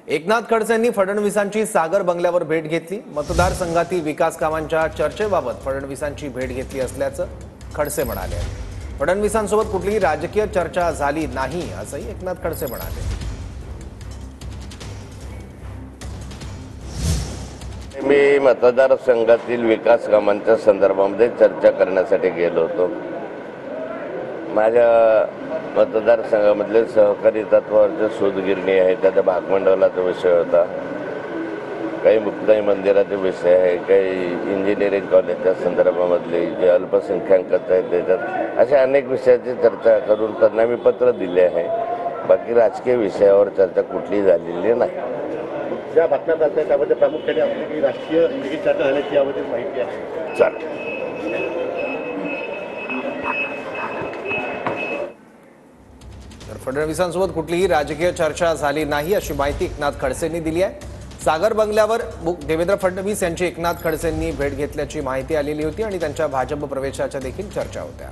एकनाथ खडसेंनी फडणवीसांची सागर बंगल्यावर भेट घेतली। मतदारसंघातील विकास कामांच्या चर्चेबाबत फडणवीसांची भेट घेतली असल्याचं खडसे म्हणाले। फडणवीसांसोबत कुठलीही राजकीय चर्चा झाली नाही असंही एकनाथ खडसे म्हणाले। मी मतदारसंघातील विकास कामांच्या संदर्भामध्ये चर्चा करण्यासाठी गेलो होतो। माझ्या मतदारसंघामधले सहकारी तत्वावरचे सूतगिरणी आहे, त्याच्या भागमंडळाचा विषय होता, काही मुक्ताई मंदिराचे विषय आहे, काही इंजिनिअरिंग कॉलेजच्या संदर्भामधले जे अल्पसंख्याकांचे आहेत त्याच्यात अशा अनेक विषयाची चर्चा करून त्यांना मी पत्र दिले आहे। बाकी राजकीय विषयावर चर्चा कुठलीही झालेली नाही। ज्या बातम्या चालतात त्यामध्ये प्रामुख्याने आपली राजकीय चर्चा झाल्याची यामध्ये माहिती आहे। चालेल। फडणवीसांसोबत कुठलीही राजकीय चर्चा झाली नाही अशी माहिती एकनाथ खडसेंनी दिली आहे। सागर बंगल्यावर देवेंद्र फडणवीस यांची एकनाथ खडसेंनी भेट घेतल्याची माहिती आलेली होती आणि त्यांच्या भाजप प्रवेशाच्या देखील चर्चा होत्या।